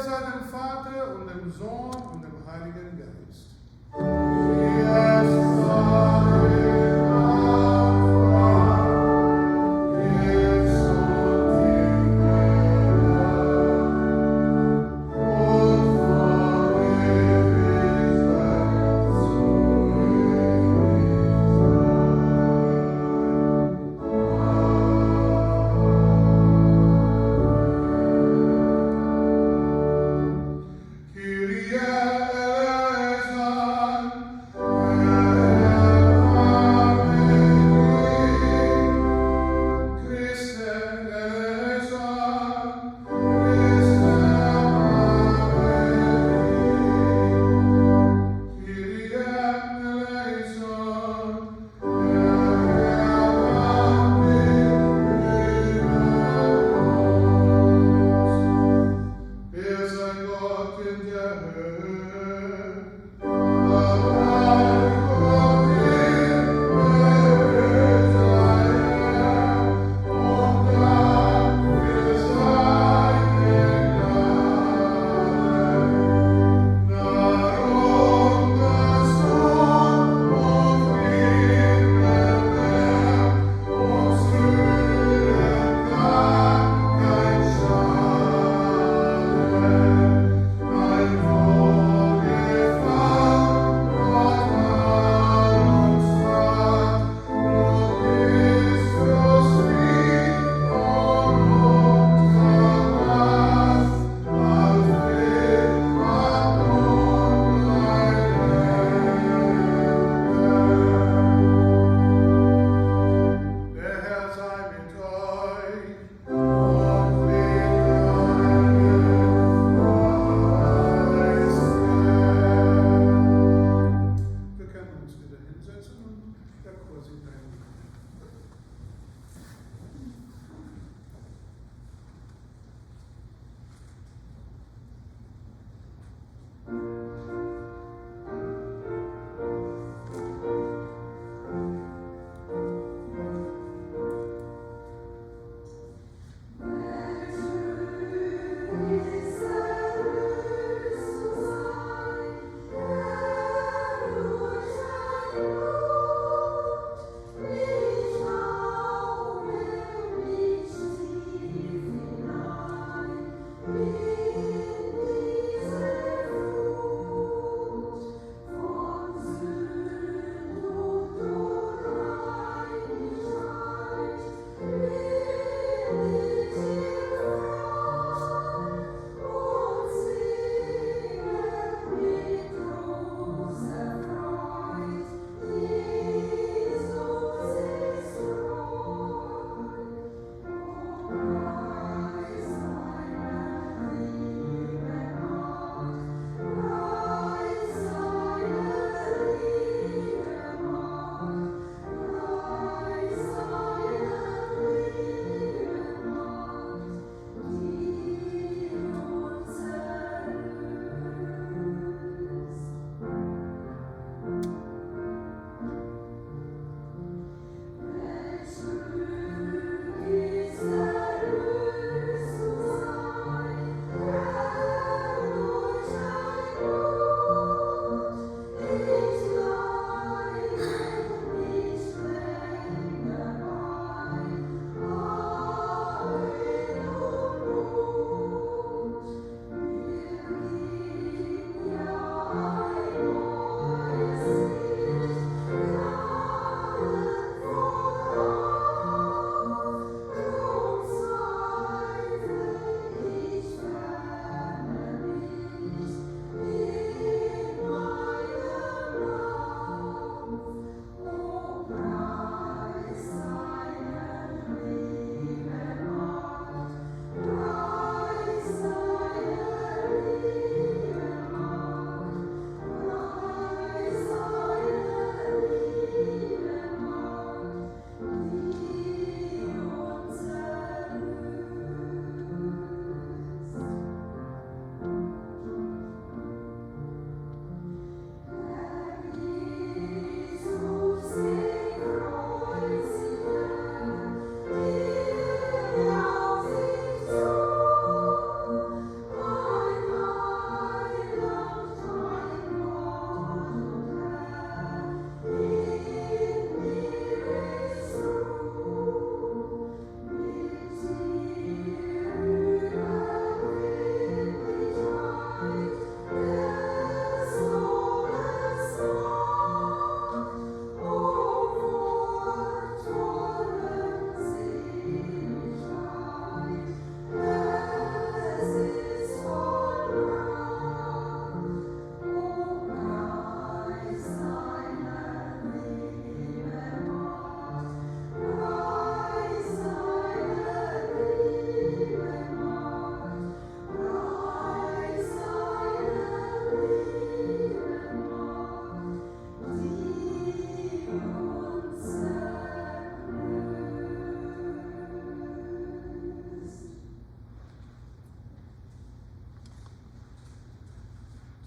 sei dem Vater und dem Sohn und dem Heiligen Geist.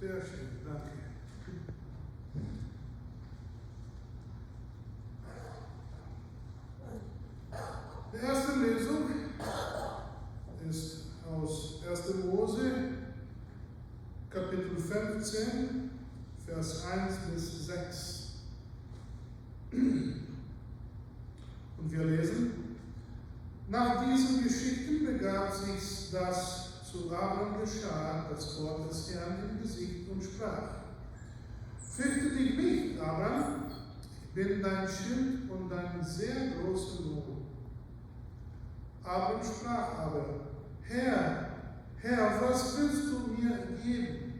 Sehr schön, danke. Die erste Lesung ist aus 1. Mose, Kapitel 15, Vers 1 bis 6. Und wir lesen: Nach diesen Geschichten begab sich, dass zu Abraham geschah, das Wort des Herrn im Gesicht und sprach: Fürchte dich nicht, Abraham, ich bin dein Schild und dein sehr großer Lohn. Abraham sprach aber: Herr, was willst du mir geben?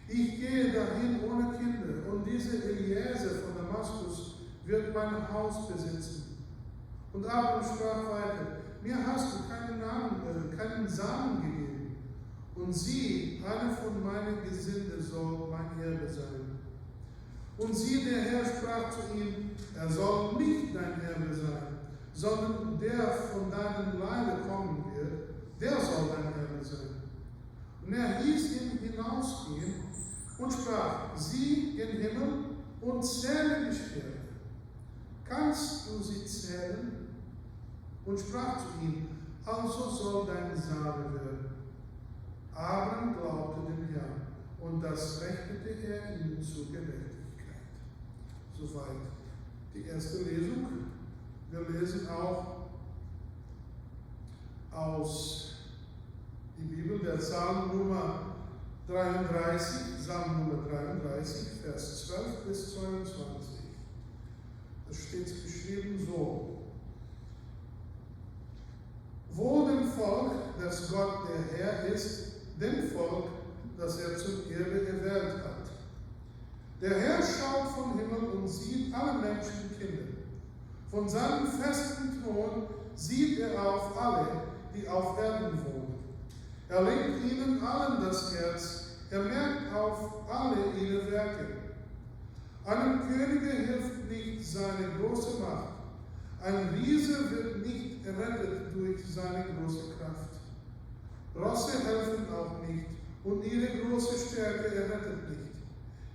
Ich gehe dahin ohne Kinder, und dieser Eliezer von Damaskus wird mein Haus besitzen. Und Abraham sprach weiter: Mir hast du keinen Samen gegeben, und sieh, eine von meinen Gesinde soll mein Erbe sein. Und siehe, der Herr sprach zu ihm: Er soll nicht dein Erbe sein, sondern der von deinem Leibe kommen wird, der soll dein Erbe sein. Und er hieß ihn hinausgehen und sprach: Sieh gen Himmel und zähle die Sterne. Kannst du sie zählen? Und sprach zu ihm: Also soll dein Same werden. Abraham glaubte dem Herrn, und das rechnete er ihm zur Gerechtigkeit. Soweit die erste Lesung. Wir lesen auch aus die Bibel, der Psalm Nummer 33, Vers 12 bis 22. Da steht geschrieben so: Wohl dem Volk, das Gott der Herr ist, dem Volk, das er zum Erbe gewählt hat. Der Herr schaut vom Himmel und sieht alle Menschenkinder. Von seinem festen Thron sieht er auf alle, die auf Erden wohnen. Er legt ihnen allen das Herz, er merkt auf alle ihre Werke. Einem Könige hilft nicht seine große Macht. Ein Riese wird nicht errettet durch seine große Kraft. Rosse helfen auch nicht, und ihre große Stärke errettet nicht.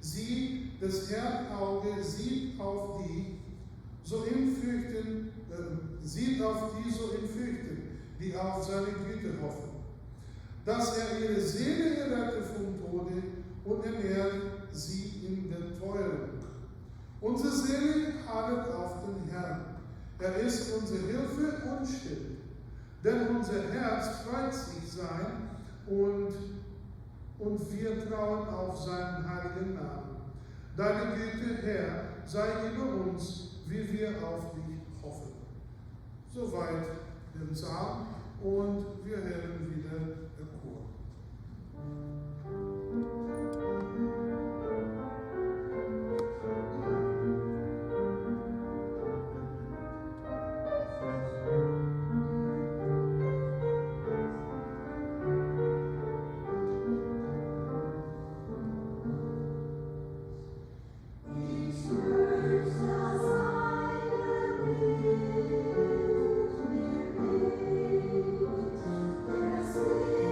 Sie, des Herrn Auge, sieht auf die so ihn fürchten, die auf seine Güte hoffen, dass er ihre Seele errette vom Tode und ernährt sie in der Teuerung. Unsere Seele harret auf den Herrn. Er ist unsere Hilfe und Schild. Denn unser Herz freut sich sein und wir trauen auf seinen heiligen Namen. Deine Güte, Herr, sei über uns, wie wir auf dich hoffen. Soweit den Psalm, und wir hören wieder den Chor. Yes,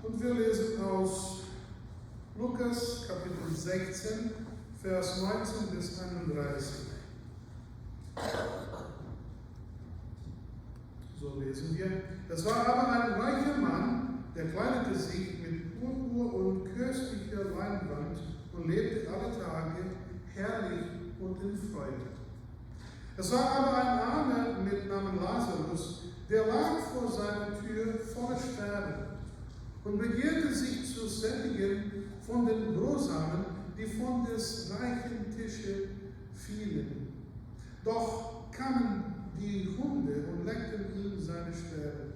Und wir lesen aus Lukas Kapitel 16, Vers 19 bis 31. So lesen wir. Es war aber ein reicher Mann, der kleidete sich mit Purpur und köstlicher Leinwand und lebte alle Tage herrlich und in Freude. Es war aber ein Armer mit Namen Lazarus, der lag vor seiner Tür voller Sterben und begehrte sich zu sättigen von den Brosamen, die von des reichen Tische fielen. Doch kamen die Hunde und leckten ihm seine Sterbe.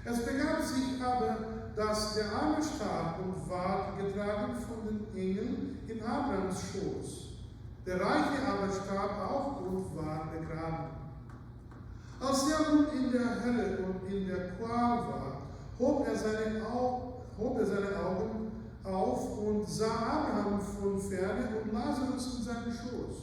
Es begab sich aber, dass der Arme starb und ward getragen von den Engeln in Abrahams Schoß. Der Reiche aber starb auch und war begraben. Als er nun in der Hölle und in der Qual war, hob er seine Augen auf und sah Abraham von ferne und Lazarus in seinem Schoß.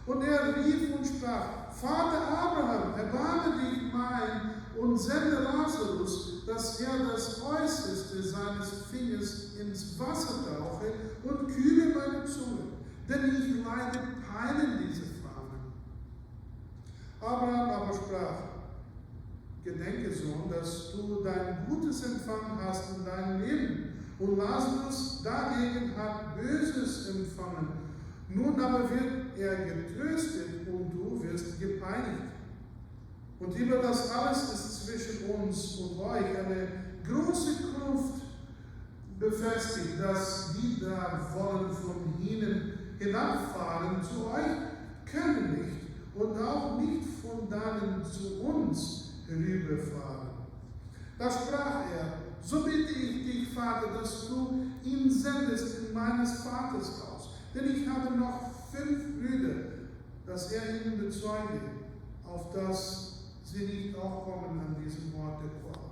Und er rief und sprach: Vater Abraham, erbarme dich mein und sende Lazarus, dass er das Äußerste seines Fingers ins Wasser tauche und kühle meine Zunge, denn ich leide Pein in dieser Flamme. Abraham aber sprach: Gedenke, Sohn, dass du dein Gutes empfangen hast in deinem Leben, und Lazarus dagegen hat Böses empfangen. Nun aber wird er getröstet und du wirst gepeinigt. Und über das alles ist zwischen uns und euch eine große Kluft befestigt, dass die da wollen von ihnen hinabfahren zu euch können nicht und auch nicht von dannen zu uns herüberfahren. Da sprach er: So bitte ich dich, Vater, dass du ihn sendest in meines Vaters Haus, denn ich habe noch 5 Brüder, dass er ihnen bezeuge, auf dass sie nicht auch kommen an diesem Ort der Qual.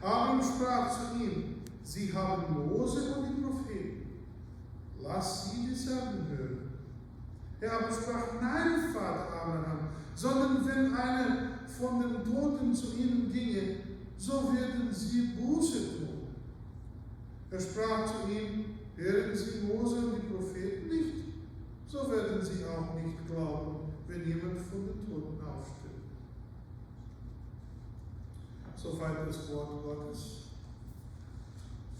Abraham sprach zu ihm: Sie haben Mose und die Propheten, lass sie dieselben hören. Er aber sprach: Nein, Vater Abraham, sondern wenn einer von den Toten zu ihnen ginge, so werden sie Buße tun. Er sprach zu ihm: Hören sie Mose und die Propheten nicht? So werden sie auch nicht glauben, wenn jemand von den Toten aufsteht. Soweit das Wort Gottes.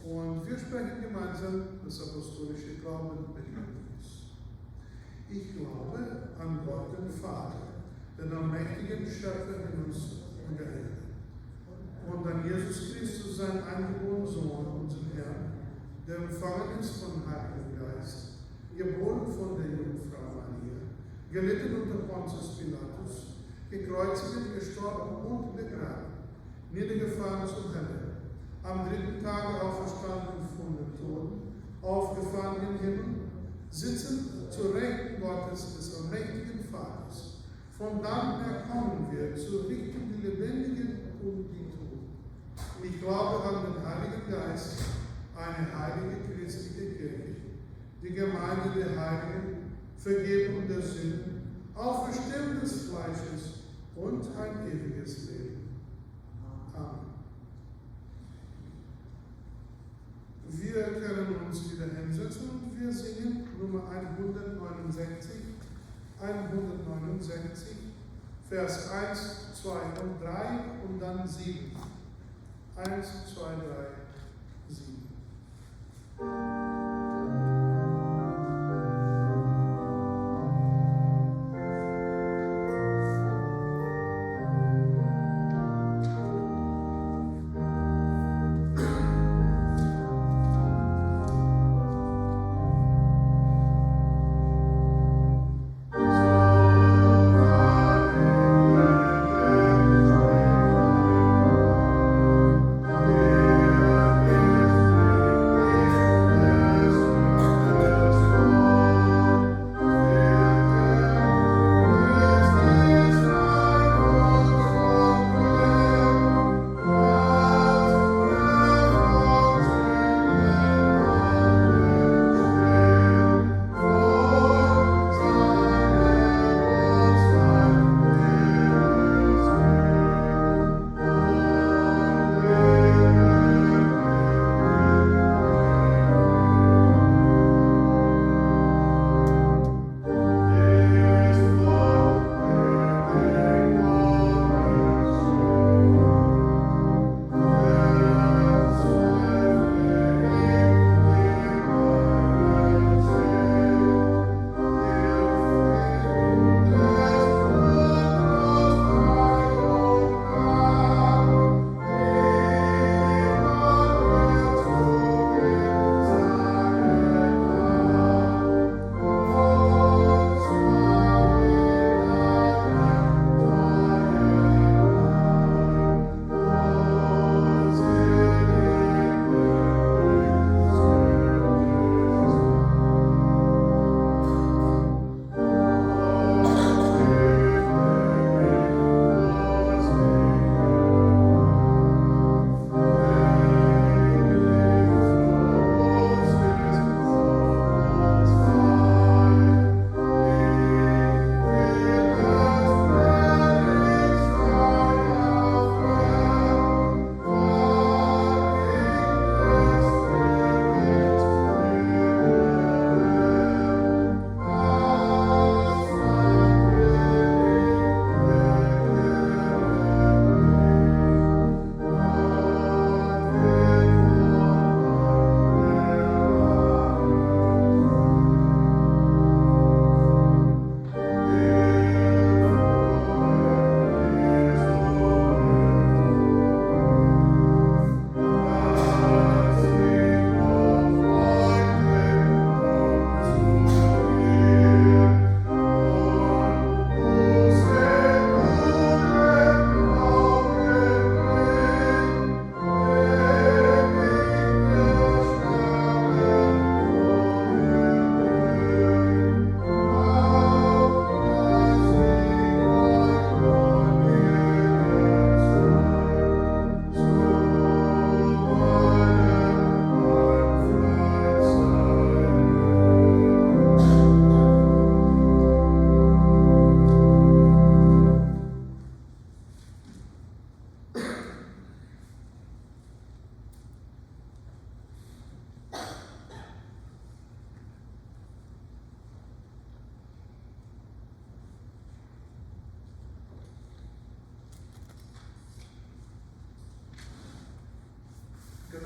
Und wir sprechen gemeinsam das apostolische Glaubenbekenntnis. Ich glaube an Gott, den Vater, den allmächtigen Schöpfer Himmels und der Erde, und an Jesus Christus, seinen eingeborenen Sohn, unseren Herrn, der empfangen ist vom Heiligen Geist, geboren von der Jungfrau Maria, gelitten unter Pontius Pilatus, gekreuzigt, gestorben und begraben, niedergefahren zur Hölle, am 3. Tage auferstanden von den Toten, aufgefahren in den Himmel, sitzen zur Rechten Gottes des allmächtigen Vaters. Von dann er kommen wird, zu richten die Lebendigen und die Toten. Ich glaube an den Heiligen Geist, eine heilige christliche Kirche, die Gemeinde der Heiligen, Vergebung der Sünden, Auferstehung des Fleisches und ein ewiges Leben. Amen. Wir können uns wieder hinsetzen und wir singen Nummer 169, Vers 1, 2 und 3 und dann 7. 1, 2, 3, 7. Amen.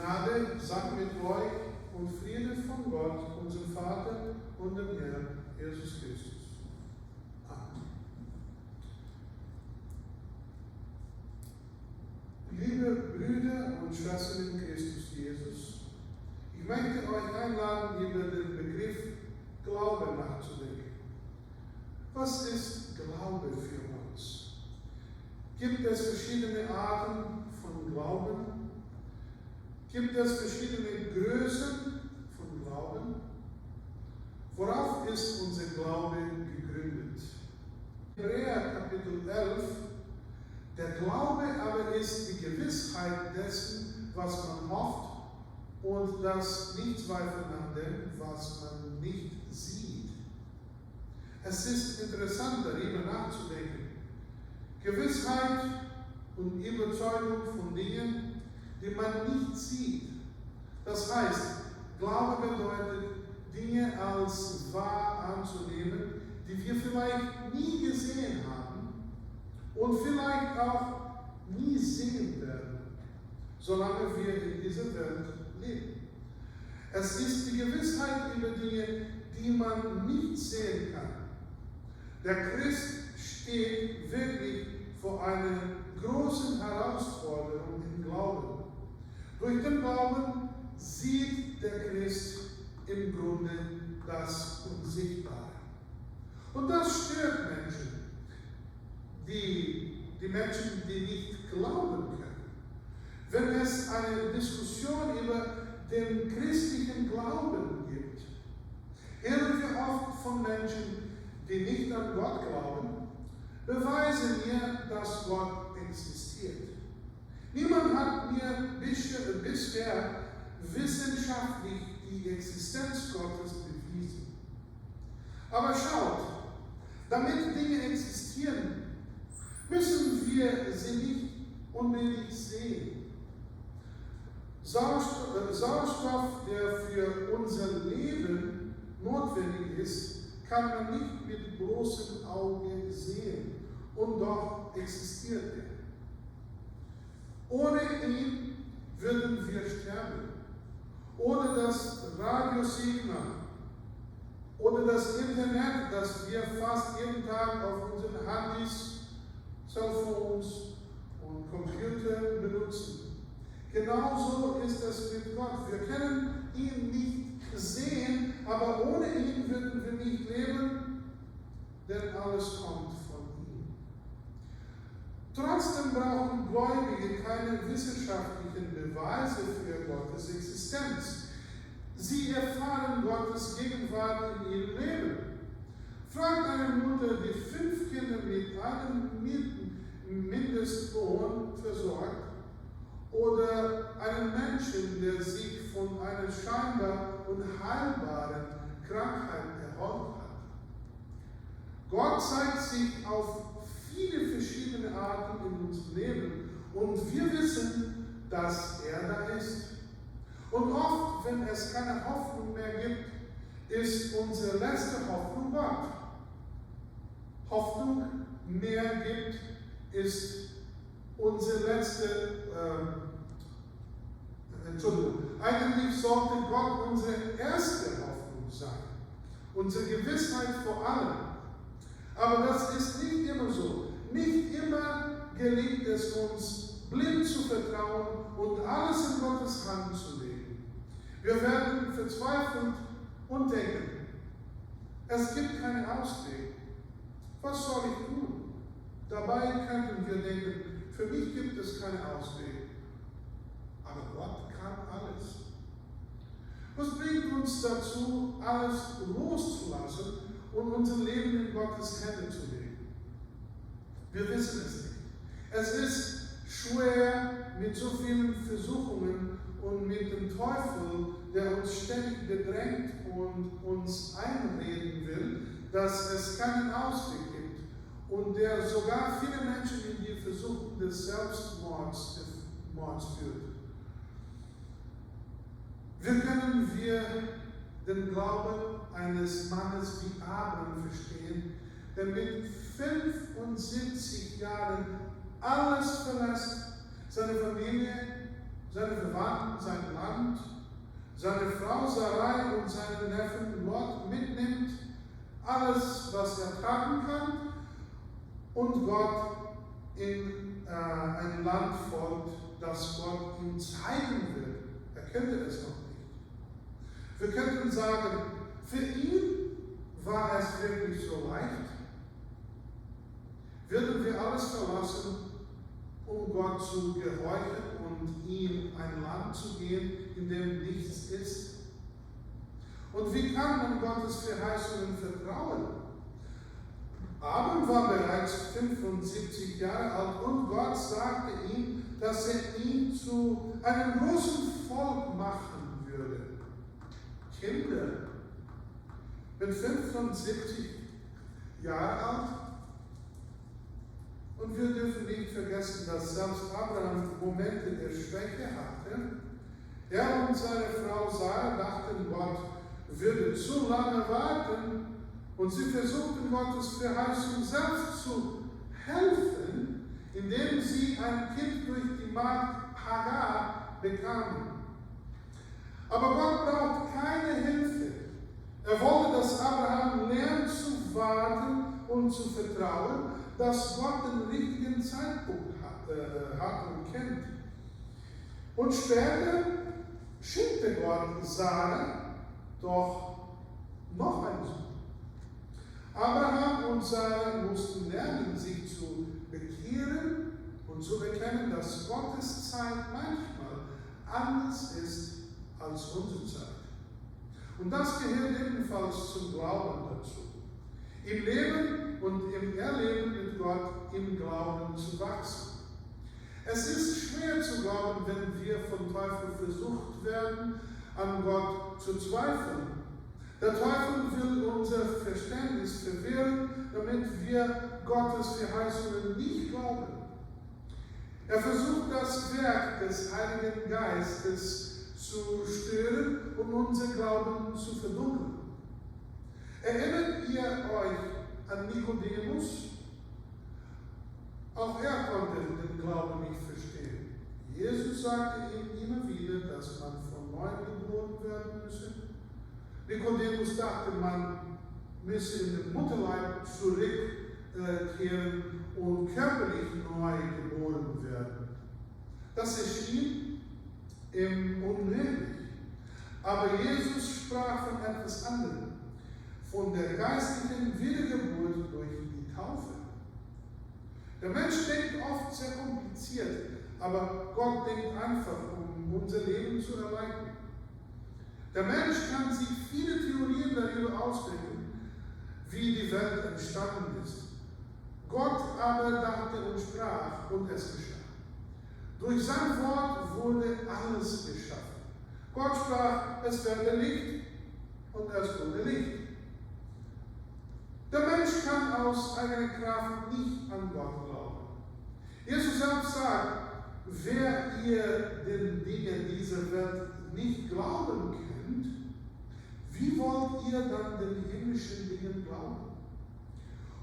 Gnade sei mit euch und Friede von Gott, unserem Vater und dem Herrn Jesus Christus. Amen. Liebe Brüder und Schwestern in Christus Jesus, ich möchte euch einladen, über den Begriff Glaube nachzudenken. Was ist Glaube für uns? Gibt es verschiedene Arten von Glauben? Gibt es verschiedene Größen von Glauben? Worauf ist unser Glaube gegründet? Hebräer Kapitel 11. Der Glaube aber ist die Gewissheit dessen, was man hofft, und das Nichtzweifeln an dem, was man nicht sieht. Es ist interessant, darüber nachzudenken. Gewissheit und Überzeugung von Dingen, die man nicht sieht. Das heißt, Glaube bedeutet, Dinge als wahr anzunehmen, die wir vielleicht nie gesehen haben und vielleicht auch nie sehen werden, solange wir in dieser Welt leben. Es ist die Gewissheit über Dinge, die man nicht sehen kann. Der Christ steht wirklich vor einer großen Herausforderung im Glauben. Durch den Glauben sieht der Christ im Grunde das Unsichtbare. Und das stört Menschen, die Menschen, die nicht glauben können. Wenn es eine Diskussion über den christlichen Glauben gibt, hören wir oft von Menschen, die nicht an Gott glauben, beweisen mir, dass Gott existiert. Niemand hat mir bisher wissenschaftlich die Existenz Gottes bewiesen. Aber schaut, damit Dinge existieren, müssen wir sie nicht unbedingt sehen. Sauerstoff, der für unser Leben notwendig ist, kann man nicht mit bloßem Auge sehen, und doch existiert er. Ohne ihn würden wir sterben. Ohne das Radiosignal oder das Internet, das wir fast jeden Tag auf unseren Handys, Cellphones und Computern benutzen. Genauso ist es mit Gott. Wir können ihn nicht sehen, aber ohne ihn würden wir nicht leben, denn alles kommt von ihm. Trotzdem brauchen Gläubige keine wissenschaftlichen Beweise für Gottes Existenz. Sie erfahren Gottes Gegenwart in ihrem Leben. Fragt eine Mutter, die 5 Kinder mit einem Mindestlohn versorgt, oder einen Menschen, der sich von einer scheinbar unheilbaren Krankheit erholt hat. Gott zeigt sich auf viele verschiedene Arten in unserem Leben, und wir wissen, dass er da ist. Und oft, wenn es keine Hoffnung mehr gibt, ist unsere letzte Hoffnung Gott. Hoffnung mehr gibt, ist unsere letzte, eigentlich sollte Gott unsere erste Hoffnung sein, unsere Gewissheit vor allem. Aber das ist nicht immer so. Nicht immer gelingt es uns, blind zu vertrauen und alles in Gottes Hand zu legen. Wir werden verzweifelt und denken, es gibt keinen Ausweg. Was soll ich tun? Dabei könnten wir denken, für mich gibt es keinen Ausweg. Aber Gott kann alles. Was bringt uns dazu, alles loszulassen und unser Leben in Gottes Hände zu legen? Wir wissen es nicht. Es ist schwer mit so vielen Versuchungen und mit dem Teufel, der uns ständig bedrängt und uns einreden will, dass es keinen Ausweg gibt und der sogar viele Menschen in die Versuchung des Selbstmords führt. Wie können wir den Glauben eines Mannes wie Abraham verstehen, der mit 75 Jahren alles verlässt, seine Familie, seine Verwandten, sein Land, seine Frau Sarai und seinen Neffen Lot mitnimmt, alles, was er tragen kann, und Gott in ein Land folgt, das Gott ihm zeigen will. Er kannte es noch nicht. Wir könnten sagen, für ihn war es wirklich so leicht. Würden wir alles verlassen, um Gott zu gehorchen und ihm ein Land zu geben, in dem nichts ist? Und wie kann man Gottes Verheißungen vertrauen? Abraham war bereits 75 Jahre alt und Gott sagte ihm, dass er ihn zu einem großen Volk machen würde. Kinder, mit 75 Jahre alt. Und wir dürfen nicht vergessen, dass selbst Abraham Momente der Schwäche hatte. Er und seine Frau Sarah dachten, Gott würde zu lange warten, und sie versuchten Gottes Verheißung selbst zu helfen, indem sie ein Kind durch die Magd Hagar bekamen. Aber Gott braucht keine Hilfe. Er wollte, dass Abraham lernt zu warten und zu vertrauen, dass Gott den richtigen Zeitpunkt hat und kennt. Und später schickte Gott Sarah doch noch einen Sohn. Abraham und Sarah mussten lernen, sich zu bekehren und zu erkennen, dass Gottes Zeit manchmal anders ist als unsere Zeit. Und das gehört ebenfalls zum Glauben dazu. Im Leben und im Erleben mit Gott im Glauben zu wachsen. Es ist schwer zu glauben, wenn wir vom Teufel versucht werden, an Gott zu zweifeln. Der Teufel will unser Verständnis verwirren, damit wir Gottes Verheißungen nicht glauben. Er versucht, das Werk des Heiligen Geistes zu stören und unser Glauben zu verdunkeln. Erinnert ihr euch an Nikodemus? Auch er konnte den Glauben nicht verstehen. Jesus sagte ihm immer wieder, dass man von neuem geboren werden müsse. Nikodemus dachte, man müsse in den Mutterleib zurückkehren und körperlich neu geboren werden. Das erschien ihm unmöglich. Aber Jesus sprach von etwas anderem, von der geistlichen Wiedergeburt durch die Taufe. Der Mensch denkt oft sehr kompliziert, aber Gott denkt einfach, um unser Leben zu erleichtern. Der Mensch kann sich viele Theorien darüber ausdenken, wie die Welt entstanden ist. Gott aber dachte und sprach, und es geschah. Durch sein Wort wurde alles geschaffen. Gott sprach, es werde Licht, und es wurde Licht. Der Mensch kann aus eigener Kraft nicht an Gott glauben. Jesus selbst sagt, wer ihr den Dingen dieser Welt nicht glauben könnt, wie wollt ihr dann den himmlischen Dingen glauben?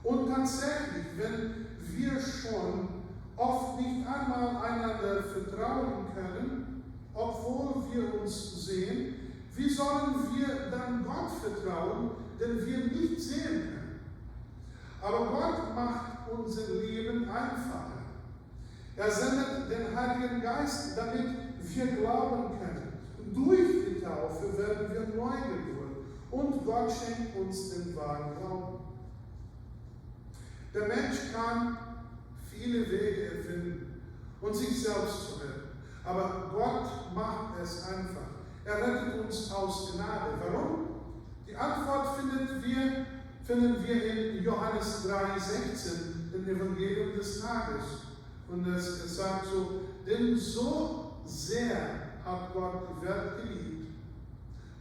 Und tatsächlich, wenn wir schon oft nicht einmal einander vertrauen können, obwohl wir uns sehen, wie sollen wir dann Gott vertrauen, den wir nicht sehen können? Aber Gott macht unser Leben einfacher. Er sendet den Heiligen Geist, damit wir glauben können. Durch die Taufe werden wir neu geboren und Gott schenkt uns den wahren Glauben. Der Mensch kann viele Wege erfinden und sich selbst zu retten. Aber Gott macht es einfach. Er rettet uns aus Gnade. Warum? Die Antwort finden wir in Johannes 3,16, dem Evangelium des Tages. Und es sagt so, denn so sehr hat Gott die Welt geliebt,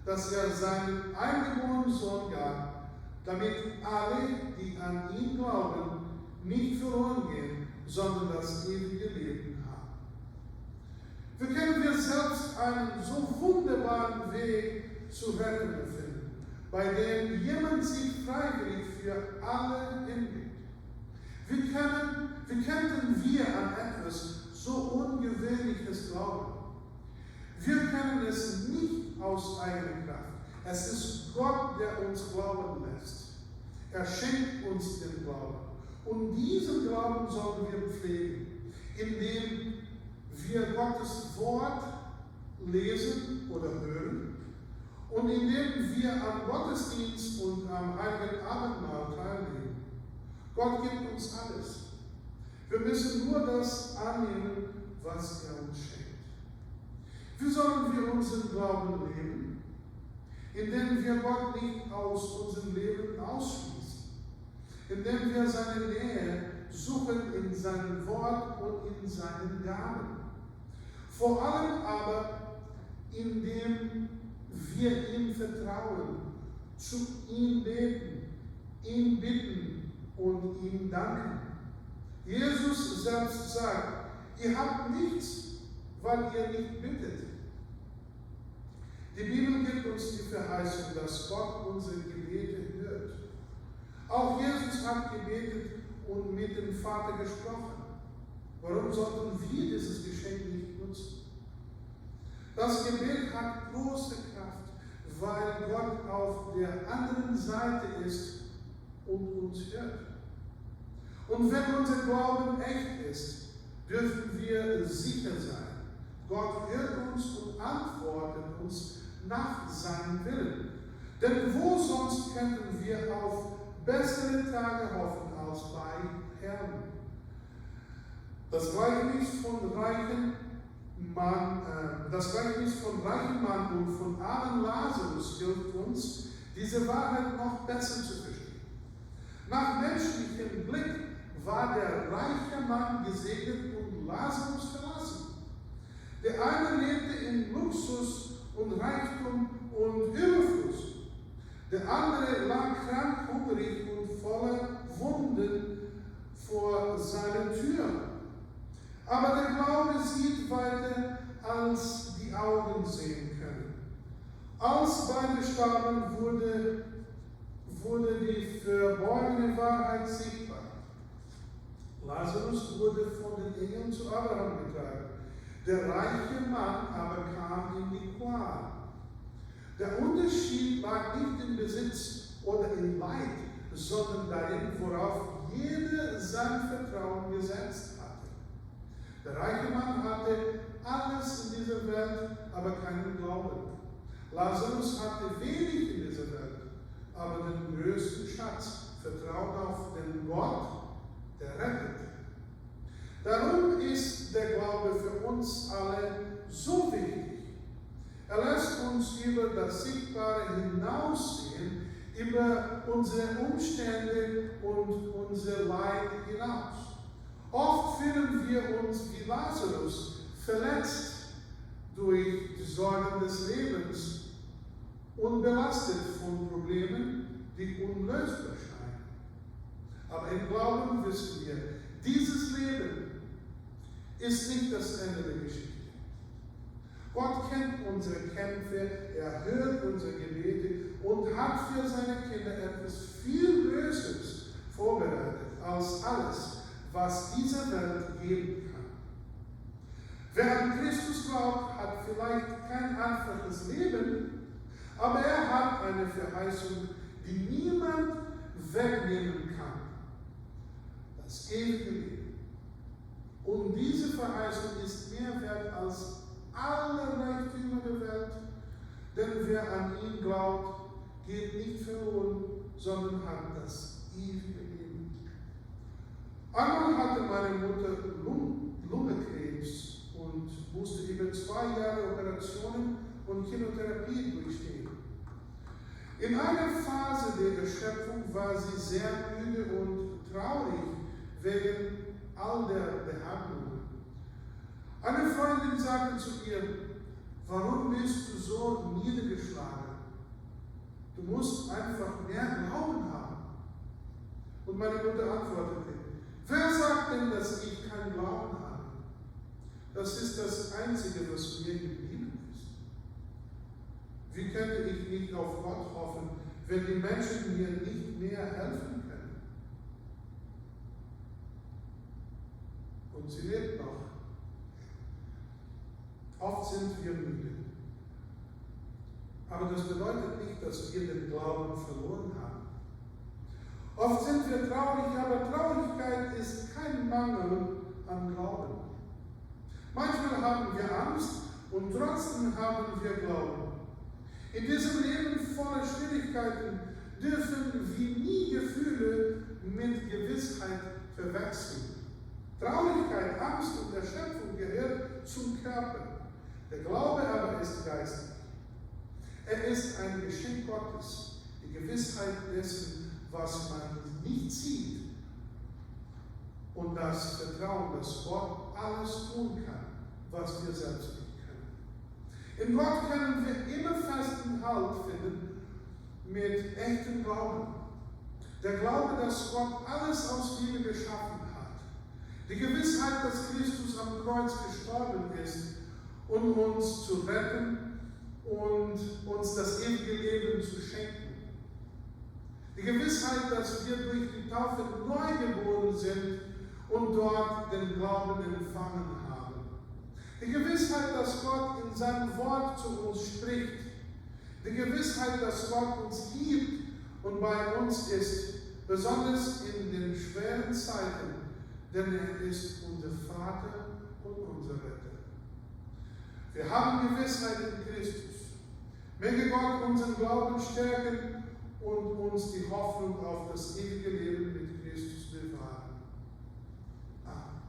dass er seinen eingeborenen Sohn gab, damit alle, die an ihn glauben, nicht verloren gehen, sondern das ewige Leben haben. Wie können wir selbst einen so wunderbaren Weg zu retten finden, bei dem jemand sich freiwillig für alle hingibt? Wie könnten wir an etwas so Ungewöhnliches glauben? Wir können es nicht aus eigener Kraft. Es ist Gott, der uns glauben lässt. Er schenkt uns den Glauben. Und diesen Glauben sollen wir pflegen, indem wir Gottes Wort lesen oder hören und indem wir am Gottesdienst und am Heiligen Abendmahl teilnehmen. Gott gibt uns alles. Wir müssen nur das annehmen, was er uns schenkt. Wie sollen wir unseren Glauben leben? Indem wir Gott nicht aus unserem Leben ausschließen. Indem wir seine Nähe suchen in seinem Wort und in seinen Gaben. Vor allem aber, indem wir ihm vertrauen, zu ihm beten, ihn bitten und ihm danken. Jesus selbst sagt, ihr habt nichts, weil ihr nicht bittet. Die Bibel gibt uns die Verheißung, dass Gott unsere Gebete hört. Auch Jesus hat gebetet und mit dem Vater gesprochen. Warum sollten wir dieses Geschenk nicht nutzen? Das Gebet hat große Kraft, weil Gott auf der anderen Seite ist und uns hört. Und wenn unser Glauben echt ist, dürfen wir sicher sein. Gott hört uns und antwortet uns nach seinem Willen. Denn wo sonst könnten wir auf bessere Tage hoffen als bei Herrn? Das Gleichnis von reichen Mann und von armen Lazarus hilft uns, diese Wahrheit noch besser zu verstehen. Nach menschlichem Blick war der reiche Mann gesegnet und Lazarus verlassen. Der eine lebte in Luxus und Reichtum und Überfluss. Der andere lag krank, hungrig und voller Wunden vor seiner Tür. Aber der Glaube sieht weiter, als die Augen sehen können. Als beide starben, wurde die verborgene Wahrheit sichtbar. Lazarus wurde von den Engeln zu Abraham getragen. Der reiche Mann aber kam in die Qual. Der Unterschied lag nicht im Besitz oder im Leid, sondern darin, worauf jeder sein Vertrauen gesetzt hatte. Der reiche Mann hatte alles in dieser Welt, aber keinen Glauben. Lazarus hatte wenig in dieser Welt, aber den größten Schatz, Vertrauen auf den Gott, der rettet. Darum ist der Glaube für uns alle so wichtig. Er lässt uns über das Sichtbare hinaussehen, über unsere Umstände und unser Leid hinaus. Oft fühlen wir uns wie Lazarus, verletzt durch die Sorgen des Lebens und belastet von Problemen, die unlösbar scheinen. Aber im Glauben wissen wir, dieses Leben ist nicht das Ende der Geschichte. Gott kennt unsere Kämpfe, er hört unsere Gebete und hat für seine Kinder etwas viel Größeres vorbereitet als alles, was diese Welt geben kann. Wer an Christus glaubt, hat vielleicht kein einfaches Leben, aber er hat eine Verheißung, die niemand wegnehmen kann. Das ewige Leben. Und diese Verheißung ist mehr wert als alle Reichtümer der Welt, denn wer an ihn glaubt, geht nicht verloren, sondern hat das ewige Leben. Einmal hatte meine Mutter Lungenkrebs und musste über 2 Jahre Operationen und Chemotherapie durchstehen. In einer Phase der Erschöpfung war sie sehr müde und traurig wegen all der Behandlungen. Eine Freundin sagte zu ihr, warum bist du so niedergeschlagen? Du musst einfach mehr Glauben haben. Und meine Mutter antwortete, wer sagt denn, dass ich keinen Glauben habe? Das ist das Einzige, was mir geblieben ist. Wie könnte ich nicht auf Gott hoffen, wenn die Menschen mir nicht mehr helfen können? Und sie lebt noch. Oft sind wir müde. Aber das bedeutet nicht, dass wir den Glauben verloren haben. Oft sind wir traurig, aber Traurigkeit ist kein Mangel an Glauben. Manchmal haben wir Angst und trotzdem haben wir Glauben. In diesem Leben voller Schwierigkeiten dürfen wir nie Gefühle mit Gewissheit verwechseln. Traurigkeit, Angst und Erschöpfung gehört zum Körper. Der Glaube aber ist geistlich. Er ist ein Geschenk Gottes, die Gewissheit dessen, was man nicht sieht. Und das Vertrauen, dass Gott alles tun kann, was wir selbst nicht können. In Gott können wir immer festen Halt finden mit echtem Glauben. Der Glaube, dass Gott alles aus Liebe geschaffen hat. Die Gewissheit, dass Christus am Kreuz gestorben ist, um uns zu retten und uns das ewige Leben zu schenken. Die Gewissheit, dass wir durch die Taufe neu geboren sind und dort den Glauben empfangen haben. Die Gewissheit, dass Gott in seinem Wort zu uns spricht. Die Gewissheit, dass Gott uns liebt und bei uns ist, besonders in den schweren Zeiten, denn er ist unser Vater und unser Retter. Wir haben Gewissheit in Christus. Möge Gott unseren Glauben stärken und uns die Hoffnung auf das ewige Leben mit Christus bewahren. Amen.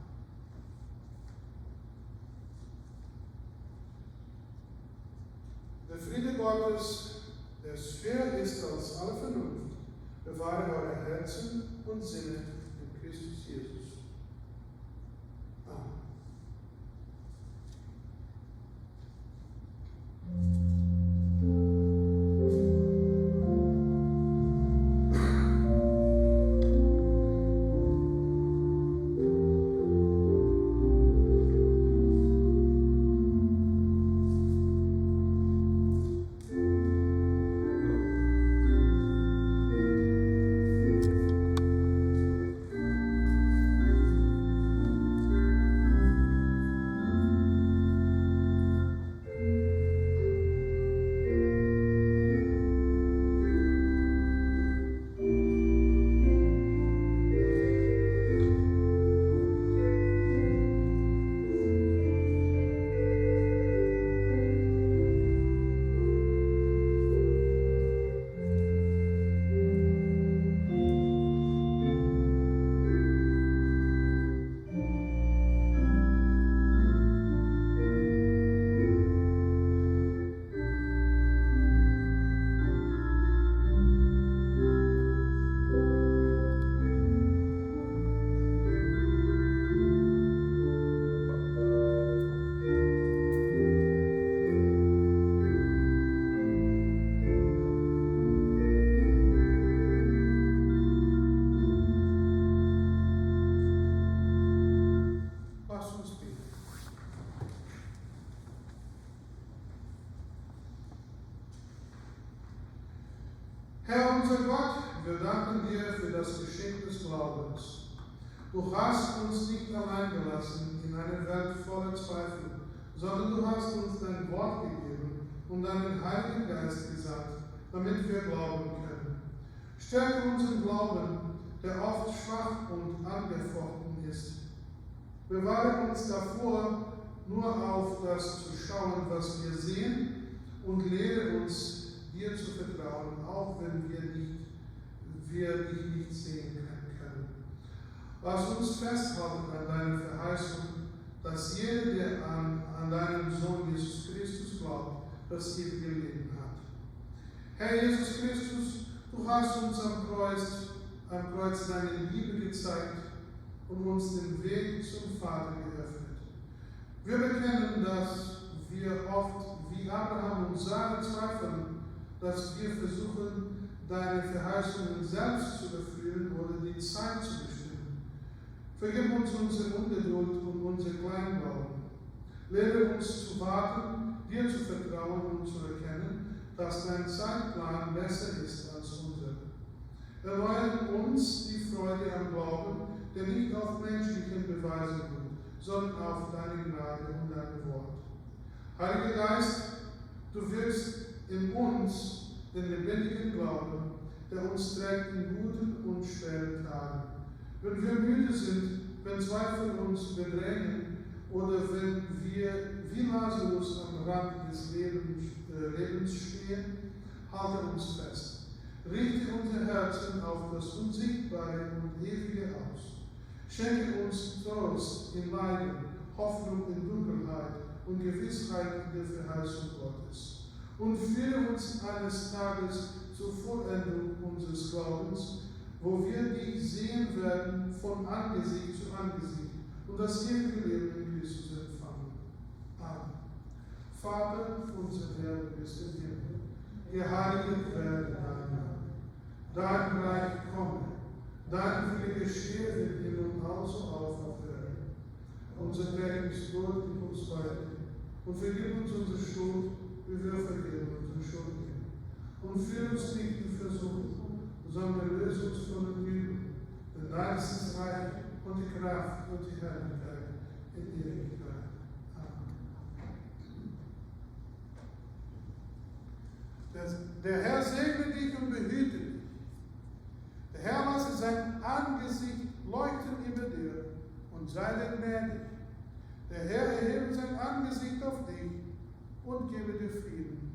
Der Friede Gottes, der höher ist als alle Vernunft, bewahre eure Herzen und Sinne in Christus Jesus. Amen. Herr unser Gott, wir danken dir für das Geschenk des Glaubens. Du hast uns nicht allein gelassen in einer Welt voller Zweifel, sondern du hast uns dein Wort gegeben und deinen Heiligen Geist gesandt, damit wir glauben können. Stärke unseren Glauben, der oft schwach und angefochten ist. Bewahre uns davor, nur auf das zu schauen, was wir sehen, und lehre uns, dir zu vertrauen, auch wenn wir dich nicht sehen können. Lass uns festhalten an deiner Verheißung, dass jeder, der an deinen Sohn Jesus Christus glaubt, das ewige Leben hat. Herr Jesus Christus, du hast uns am Kreuz deine Liebe gezeigt und uns den Weg zum Vater geöffnet. Wir bekennen, dass wir oft wie Abraham und Sarah zweifeln, dass wir versuchen, deine Verheißungen selbst zu erfüllen oder die Zeit zu bestimmen. Vergib uns unsere Ungeduld und unser Kleinglauben. Lehre uns zu warten, dir zu vertrauen und zu erkennen, dass dein Zeitplan besser ist als unser. Erneuere uns die Freude am Glauben, der nicht auf menschlichen Beweisen ruht, sondern auf deine Gnade und dein Wort. Heiliger Geist, du wirkst in uns den lebendigen Glauben, der uns trägt in guten und schweren Tagen. Wenn wir müde sind, wenn Zweifel uns bedrängen oder wenn wir wie Lazarus am Rand des Lebens stehen, halte uns fest. Richte unser Herzen auf das Unsichtbare und Ewige aus. Schenke uns Trost in Leiden, Hoffnung in Dunkelheit und Gewissheit in der Verheißung Gottes. Und führe uns eines Tages zur Vollendung unseres Glaubens, wo wir dich sehen werden von Angesicht zu Angesicht und das ewige Leben in Christus empfangen. Amen. Vater, unser Herr, du bist im Himmel, geheiligt werde dein Name. Dein Reich komme, dein Wille geschehe im Himmel und also auf Erden. Unser tägliches Brot gib uns heute und vergib uns unsere Schuld, wie wir vergeben unseren Schuldigen. Und führe uns nicht in Versuchung, sondern löse uns von dem Übel. Denn dein ist das Reich und die Kraft und die Herrlichkeit in Ewigkeit. Amen. Der Herr segne dich und behüte dich. Der Herr lasse sein Angesicht leuchten über dir und sei dir gnädig. Der Herr erhebe sein Angesicht auf dich und gebe dir Frieden.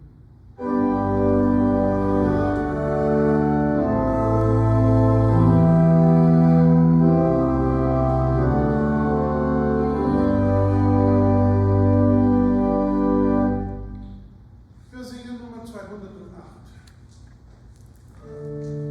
Wir singen Nummer 208.